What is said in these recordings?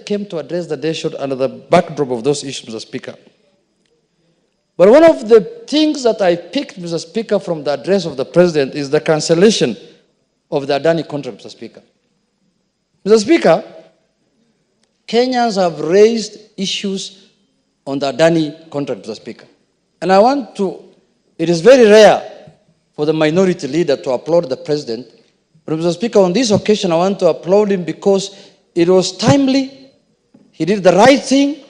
came to address the nation under the backdrop of those issues, Mr. Speaker. But one of the things that I picked, Mr. Speaker, from the address of the President is the cancellation of the Adani contract, Mr. Speaker. Mr. Speaker, Kenyans have raised issues on the Adani contract, Mr. Speaker. And it is very rare for the minority leader to applaud the President. But Mr. Speaker, on this occasion, I want to applaud him because it was timely, he did the right thing,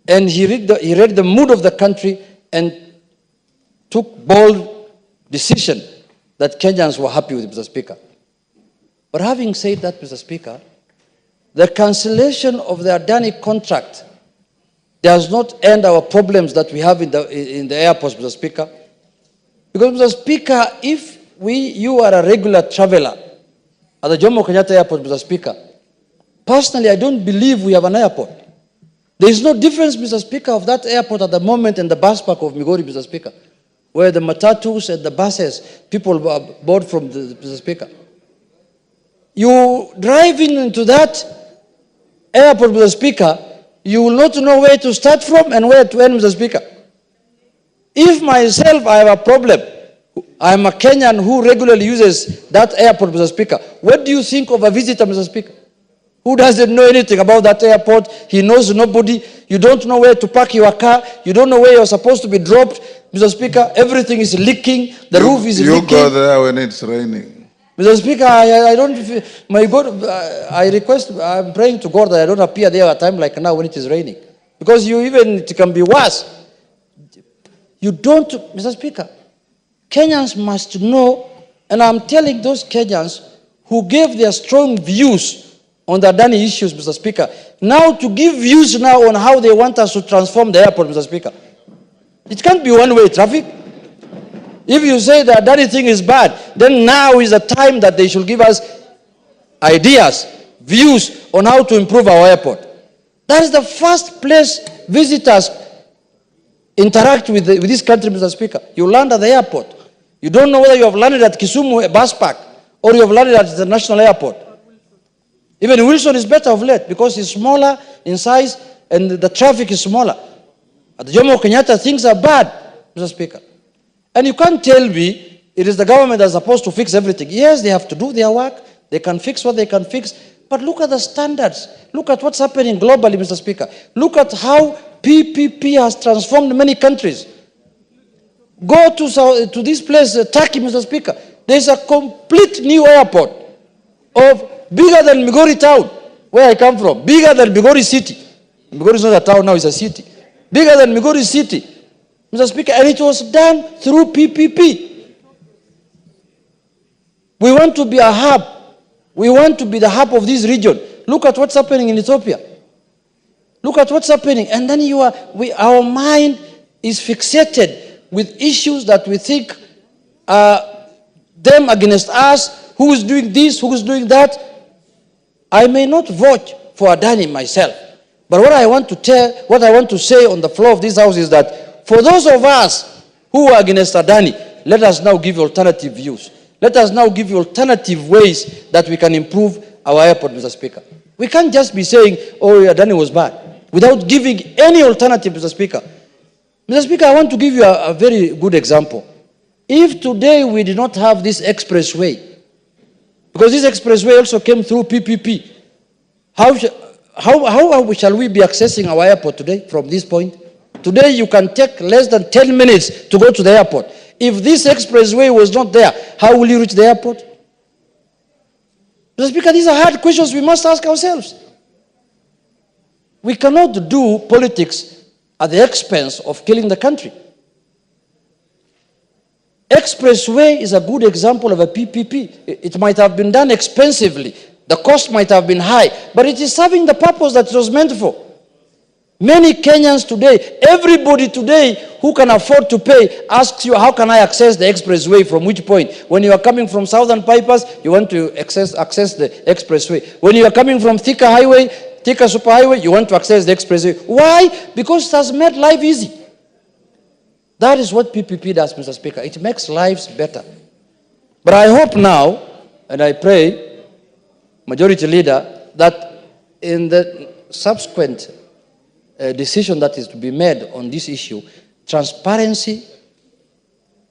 and he read the mood of the country and took bold decision that Kenyans were happy with, Mr. Speaker. But having said that, Mr. Speaker, the cancellation of the Adani contract does not end our problems that we have in the airports, Mr. Speaker. Because, Mr. Speaker, if you are a regular traveler at the Jomo Kenyatta Airport, Mr. Speaker, personally, I don't believe we have an airport. There is no difference, Mr. Speaker, of that airport at the moment and the bus park of Migori, Mr. Speaker, where the matatus and the buses, people are board from Mr. Speaker. You drive into that airport, Mr. Speaker, you will not know where to start from and where to end, Mr. Speaker. If myself, I have a problem, I am a Kenyan who regularly uses that airport, Mr. Speaker, what do you think of a visitor, Mr. Speaker, who doesn't know anything about that airport? He knows nobody. You don't know where to park your car. You don't know where you're supposed to be dropped, Mr. Speaker. Everything is leaking. The roof is leaking. You go there when it's raining. Mr. Speaker, I don't feel, my God, I'm praying to God that I don't appear there at a time like now when it is raining. Because it can be worse. You don't, Mr. Speaker, Kenyans must know, and I'm telling those Kenyans who gave their strong views on the Adani issues, Mr. Speaker, now to give views now on how they want us to transform the airport, Mr. Speaker. It can't be one-way traffic. If you say the Adani thing is bad, then now is the time that they should give us ideas, views on how to improve our airport. That is the first place visitors interact with this country, Mr. Speaker. You land at the airport. You don't know whether you have landed at Kisumu bus park or you have landed at the national airport. Even Wilson is better of late because it's smaller in size and the traffic is smaller. At the Jomo Kenyatta, things are bad, Mr. Speaker. And you can't tell me it is the government that's supposed to fix everything. Yes, they have to do their work. They can fix what they can fix. But look at the standards. Look at what's happening globally, Mr. Speaker. Look at how PPP has transformed many countries. Go to this place, Turkey, Mr. Speaker. There's a complete new airport of bigger than Migori town, where I come from. Bigger than Migori city. Migori is not a town now, it's a city. Bigger than Migori city, Mr. Speaker, and it was done through PPP. We want to be a hub. We want to be the hub of this region. Look at what's happening in Ethiopia. Look at what's happening. And then our mind is fixated with issues that we think are them against us. Who is doing this? Who is doing that? I may not vote for Adani myself. But what I want to say on the floor of this house is that for those of us who are against Adani, let us now give alternative views. Let us now give you alternative ways that we can improve our airport, Mr. Speaker. We can't just be saying, oh, Adani was bad, without giving any alternative, Mr. Speaker. Mr. Speaker, I want to give you a very good example. If today we did not have this expressway, because this expressway also came through PPP, how shall we be accessing our airport today from this point? Today you can take less than 10 minutes to go to the airport. If this expressway was not there, how will you reach the airport? Mr. Speaker, these are hard questions we must ask ourselves. We cannot do politics at the expense of killing the country. Expressway is a good example of a PPP. It might have been done expensively. The cost might have been high, but it is serving the purpose that it was meant for. Many Kenyans today, everybody today who can afford to pay asks you, how can I access the expressway, from which point? When you are coming from Southern Bypass, you want to access the expressway. When you are coming from Thika Superhighway, you want to access the expressway. Why? Because it has made life easy. That is what PPP does, Mr. Speaker. It makes lives better. But I hope now, and I pray, Majority Leader, that in the subsequent decision that is to be made on this issue, transparency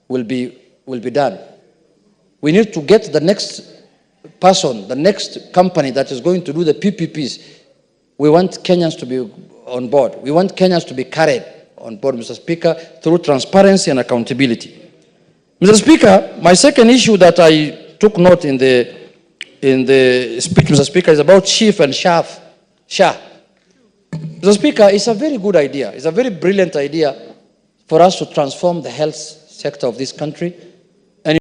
will be done. We need to get the next person, the next company that is going to do the PPPs. We want Kenyans to be on board. We want Kenyans to be carried on board, Mr. Speaker, through transparency and accountability. Mr. Speaker, my second issue that I took note in the speech, Mr. Speaker, is about chief and Shah. Mr. Speaker, it's a very good idea. It's a very brilliant idea for us to transform the health sector of this country